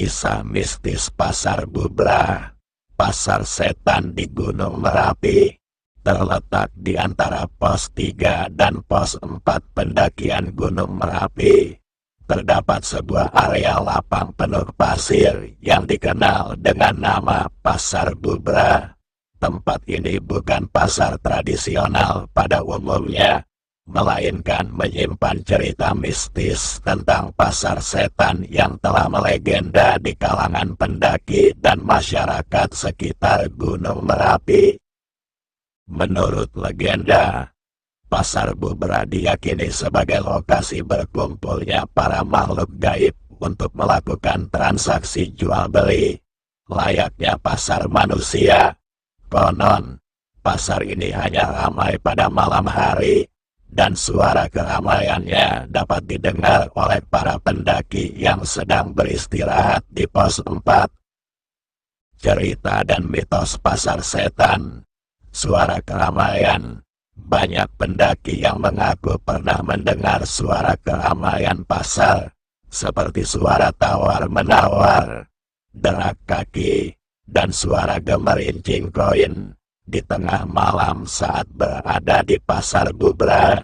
Kisah mistis Pasar Bubrah. Pasar setan di Gunung Merapi terletak di antara pos 3 dan pos 4 pendakian Gunung Merapi. Terdapat sebuah area lapang penuh pasir yang dikenal dengan nama Pasar Bubrah. Tempat ini bukan pasar tradisional pada umumnya, melainkan menyimpan cerita mistis tentang pasar setan yang telah melegenda di kalangan pendaki dan masyarakat sekitar Gunung Merapi. Menurut legenda, Pasar Bubrah diyakini sebagai lokasi berkumpulnya para makhluk gaib untuk melakukan transaksi jual-beli, layaknya pasar manusia. Konon, pasar ini hanya ramai pada malam hari, dan suara keramaiannya dapat didengar oleh para pendaki yang sedang beristirahat di pos 4. Cerita dan mitos pasar setan. Suara keramaian. Banyak pendaki yang mengaku pernah mendengar suara keramaian pasar, seperti suara tawar-menawar, derak kaki, dan suara gemerincing koin di tengah malam saat berada di Pasar Bubrah.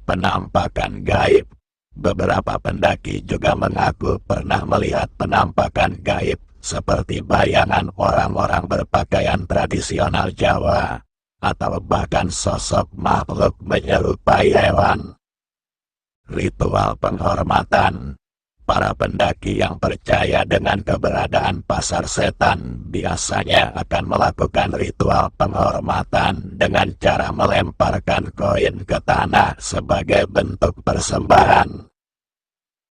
Penampakan gaib. Beberapa pendaki juga mengaku pernah melihat penampakan gaib seperti bayangan orang-orang berpakaian tradisional Jawa, atau bahkan sosok makhluk menyerupai hewan. Ritual penghormatan. Para pendaki yang percaya dengan keberadaan pasar setan biasanya akan melakukan ritual penghormatan dengan cara melemparkan koin ke tanah sebagai bentuk persembahan.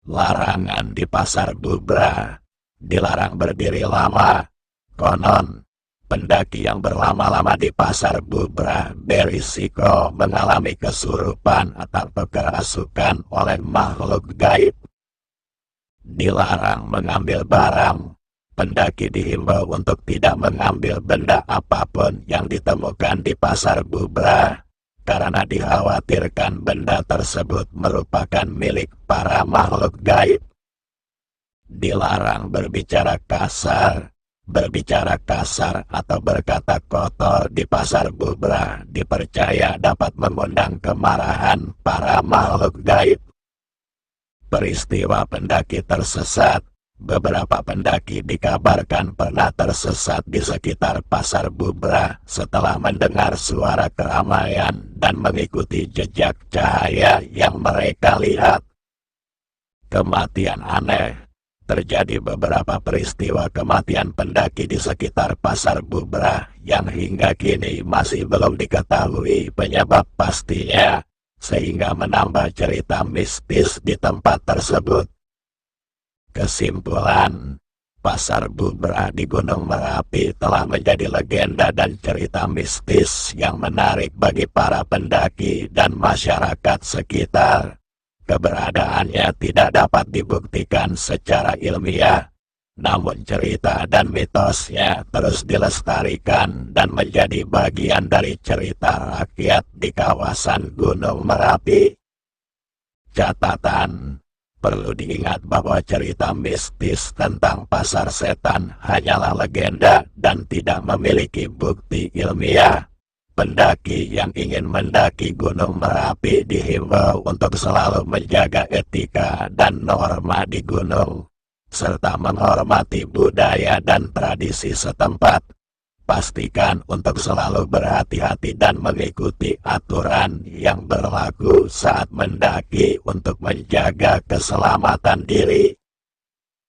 Larangan di Pasar Bubrah. Dilarang berdiri lama. Konon, pendaki yang berlama-lama di Pasar Bubrah berisiko mengalami kesurupan atau kerasukan oleh makhluk gaib. Dilarang mengambil barang. Pendaki dihimbau untuk tidak mengambil benda apapun yang ditemukan di Pasar Bubrah, karena dikhawatirkan benda tersebut merupakan milik para makhluk gaib. Dilarang berbicara kasar. Berbicara kasar atau berkata kotor di Pasar Bubrah dipercaya dapat mengundang kemarahan para makhluk gaib. Peristiwa pendaki tersesat. Beberapa pendaki dikabarkan pernah tersesat di sekitar Pasar Bubrah setelah mendengar suara keramaian dan mengikuti jejak cahaya yang mereka lihat. Kematian aneh. Terjadi beberapa peristiwa kematian pendaki di sekitar Pasar Bubrah yang hingga kini masih belum diketahui penyebab pastinya, sehingga menambah cerita mistis di tempat tersebut. Kesimpulan, Pasar Bubrah di Gunung Merapi telah menjadi legenda dan cerita mistis yang menarik bagi para pendaki dan masyarakat sekitar. Keberadaannya tidak dapat dibuktikan secara ilmiah, namun cerita dan mitosnya terus dilestarikan dan menjadi bagian dari cerita rakyat di kawasan Gunung Merapi. Catatan, perlu diingat bahwa cerita mistis tentang pasar setan hanyalah legenda dan tidak memiliki bukti ilmiah. Pendaki yang ingin mendaki Gunung Merapi dihimbau untuk selalu menjaga etika dan norma di gunung, serta menghormati budaya dan tradisi setempat. Pastikan untuk selalu berhati-hati dan mengikuti aturan yang berlaku saat mendaki untuk menjaga keselamatan diri.